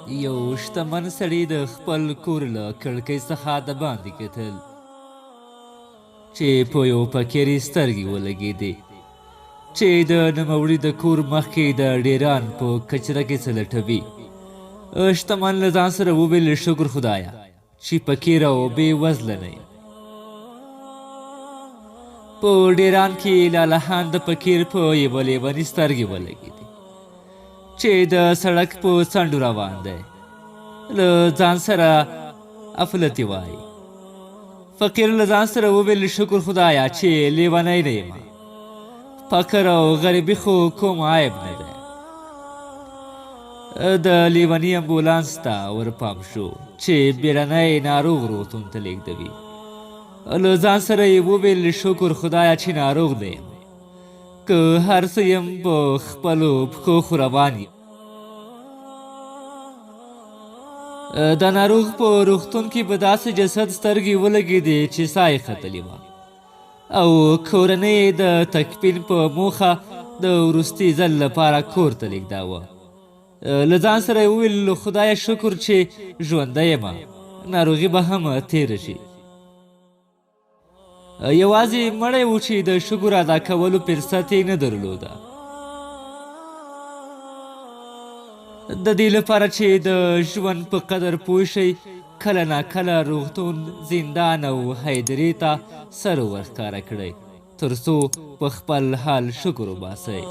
یو شتمن سړي د خپل کور له کړکۍ څخه د باندې کتل چې په یو فقیرې سترګې ولګېدې چې د نوموړي د کور مخکې د ډیران په کچره کې څه لټوي. شتمن له ځان سره وویل شکر خدایه چې فقیر او بې وزله نه یم. په ډیران کې لالهان د فقیر په یوه لیوني سترګې ولګېدې چې د سړک په څنډو روان دی، له ځان سره افلتې وایي. فقیر له ځان سره وویل شکر خدایه چې لیونی نه یم، فقر او غریبي خو کوم عیب نه دی. د لیوني امبولانس ته ورپام شو چې بیړنی ناروغ روغتون ته لیږدوي. له ځان سره یې وویل شکر خدایه چې ناروغ نه یم، که هر څه یم په خپلو پښو خو روان یم. د ناروغ په روغتون کې به داسې جسد سترګې ولګېدې چې ساه یې ختلې وه او کورنۍ یې د تکفین په موخه د وروستي ځل لپاره کور ته لیږداوه. له ځان سره یې وویل خدایه شکر چې ژوندی یم، ناروغي به هم تېره شي. یوازې مړی و چې د شکر ادا کولو فرصت یې نه درلوده. د دې لپاره چې د ژوند په قدر پوه شئ، کله ناکله روغتون، زندان او حیدرې ته سر ورښکاره کړئ تر څو په خپل حال شکر وباسئ.